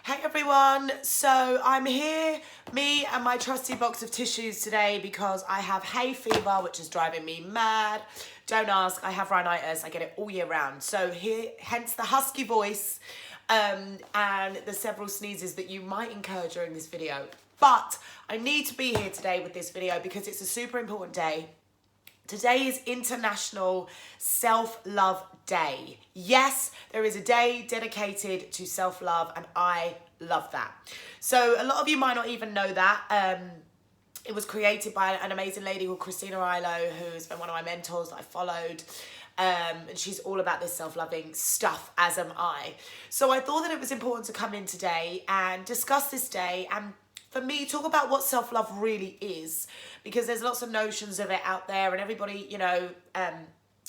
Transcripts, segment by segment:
Hey everyone, so I'm here, me and my trusty box of tissues today because I have hay fever, which is driving me mad. Don't ask, I have rhinitis, I get it all year round. So here, hence the husky voice and the several sneezes that you might incur during this video. But I need to be here today with this video because it's a super important day. Today is International Self-Love Day. Yes, there is a day dedicated to self-love and I love that. So a lot of you might not even know that. It was created by an amazing lady called Christina Rilo, who's been one of my mentors that I followed. And she's all about this self-loving stuff, as am I. So I thought that it was important to come in today and discuss this day and for me, talk about what self-love really is, because there's lots of notions of it out there and everybody,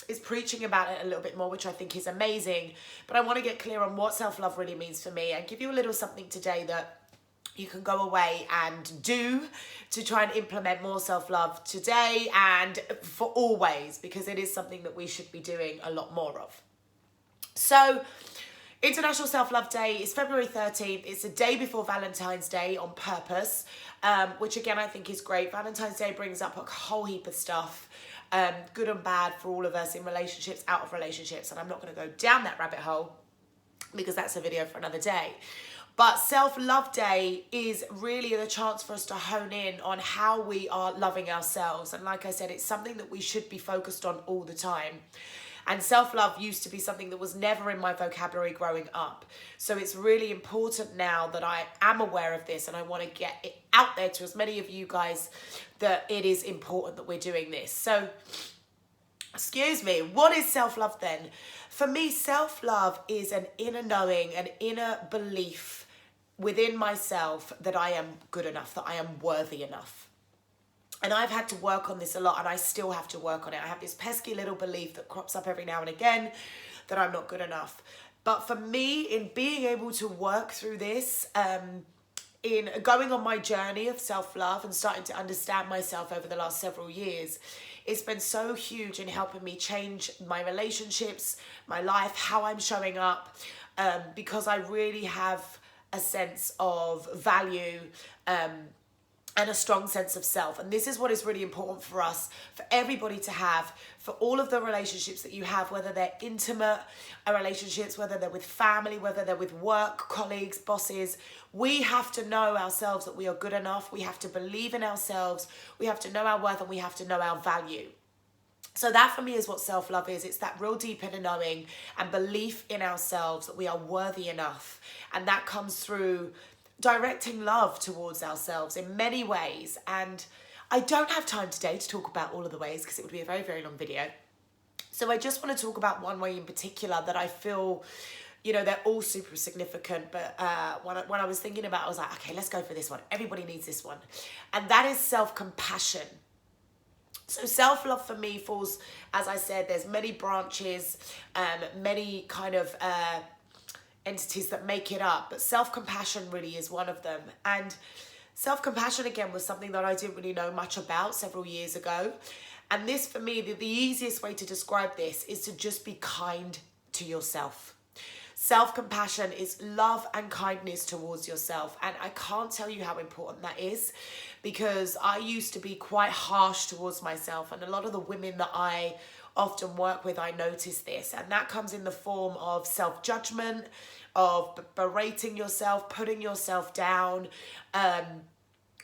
is preaching about it a little bit more, which I think is amazing. But I want to get clear on what self-love really means for me and give you a little something today that you can go away and do to try and implement more self-love today and for always, because it is something that we should be doing a lot more of. So, International Self-Love Day is February 13th. It's a day before Valentine's Day on purpose, which again I think is great. Valentine's Day brings up a whole heap of stuff, good and bad for all of us in relationships, out of relationships, and I'm not going to go down that rabbit hole because that's a video for another day. But Self-Love Day is really the chance for us to hone in on how we are loving ourselves. And like I said, it's something that we should be focused on all the time. And self-love used to be something that was never in my vocabulary growing up. So it's really important now that I am aware of this and I want to get it out there to as many of you guys that it is important that we're doing this. So, excuse me, what is self-love then? For me, self-love is an inner knowing, an inner belief within myself that I am good enough, that I am worthy enough. And I've had to work on this a lot and I still have to work on it. I have this pesky little belief that crops up every now and again that I'm not good enough. But for me, in being able to work through this, in going on my journey of self-love and starting to understand myself over the last several years, it's been so huge in helping me change my relationships, my life, how I'm showing up, because I really have a sense of value, and a strong sense of self. And this is what is really important for us, for everybody to have, for all of the relationships that you have, whether they're intimate relationships, whether they're with family, whether they're with work, colleagues, bosses. We have to know ourselves that we are good enough. We have to believe in ourselves. We have to know our worth and we have to know our value. So that for me is what self-love is. It's that real deep inner knowing and belief in ourselves that we are worthy enough. And that comes through directing love towards ourselves in many ways. And I don't have time today to talk about all of the ways because it would be a very, very long video. So I just want to talk about one way in particular that I feel, they're all super significant. But when I was thinking about it, I was like, okay, let's go for this one. Everybody needs this one. And that is self-compassion. So self-love for me falls, as I said, there's many branches, many kind of entities that make it up, but self-compassion really is one of them. And self-compassion again was something that I didn't really know much about several years ago. And this for me, the easiest way to describe this is to just be kind to yourself. Self-compassion is love and kindness towards yourself. And I can't tell you how important that is, because I used to be quite harsh towards myself. And a lot of the women that I often work with, I notice this. And that comes in the form of self-judgment, of berating yourself, putting yourself down.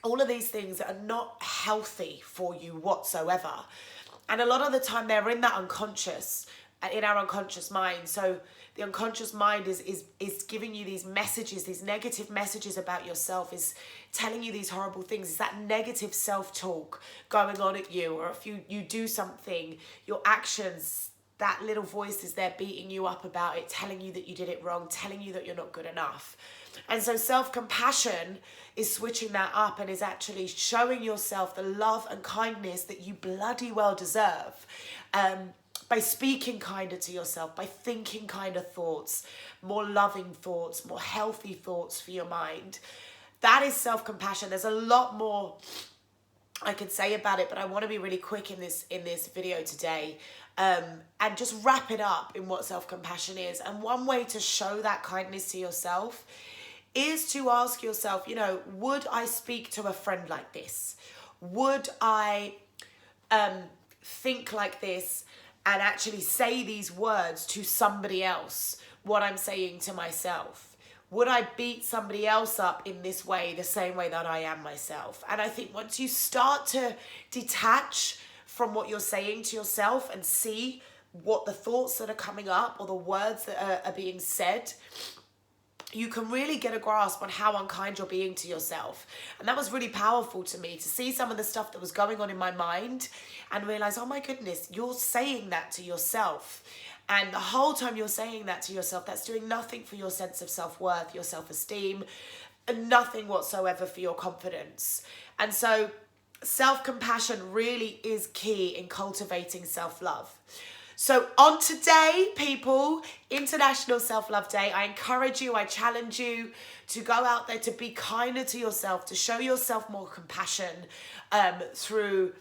All of these things are not healthy for you whatsoever. And a lot of the time they're in that unconscious, in our unconscious mind. So the unconscious mind is giving you these messages, these negative messages about yourself, is telling you these horrible things. Is that negative self-talk going on at you? Or if you do something, your actions, that little voice is there beating you up about it, telling you that you did it wrong, telling you that you're not good enough. And so self-compassion is switching that up and is actually showing yourself the love and kindness that you bloody well deserve. By speaking kinder to yourself, by thinking kinder thoughts, more loving thoughts, more healthy thoughts for your mind. That is self-compassion. There's a lot more I could say about it, but I want to be really quick in this video today, and just wrap it up in what self-compassion is. And one way to show that kindness to yourself is to ask yourself, you know, would I speak to a friend like this? Would I think like this and actually say these words to somebody else, what I'm saying to myself? Would I beat somebody else up in this way, the same way that I am myself? And I think once you start to detach from what you're saying to yourself and see what the thoughts that are coming up or the words that are being said, you can really get a grasp on how unkind you're being to yourself. And that was really powerful to me, to see some of the stuff that was going on in my mind and realize, oh my goodness, you're saying that to yourself. And the whole time you're saying that to yourself, that's doing nothing for your sense of self-worth, your self-esteem, and nothing whatsoever for your confidence. And so self-compassion really is key in cultivating self-love. So on today, people, International Self-Love Day, I encourage you, I challenge you to go out there, to be kinder to yourself, to show yourself more compassion through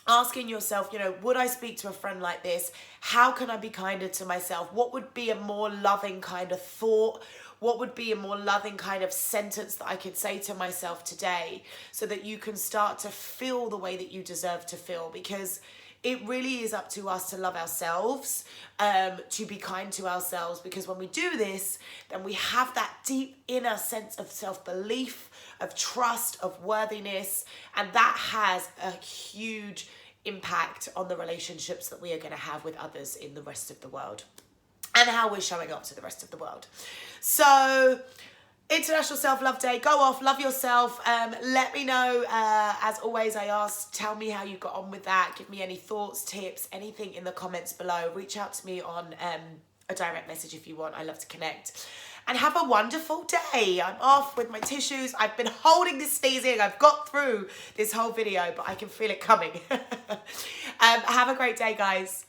asking yourself, you know, would I speak to a friend like this? How can I be kinder to myself? What would be a more loving kind of thought? What would be a more loving kind of sentence that I could say to myself today, so that you can start to feel the way that you deserve to feel? Because it really is up to us to love ourselves, to be kind to ourselves, because when we do this, then we have that deep inner sense of self-belief, of trust, of worthiness, and that has a huge impact on the relationships that we are going to have with others in the rest of the world and how we're showing up to the rest of the world. So International Self-Love Day, go off, love yourself. Let me know, as always I ask, tell me how you got on with that. Give me any thoughts, tips, anything in the comments below. Reach out to me on a direct message if you want. I love to connect. And have a wonderful day. I'm off with my tissues. I've been holding this sneeze in. I've got through this whole video, but I can feel it coming. Have a great day, guys.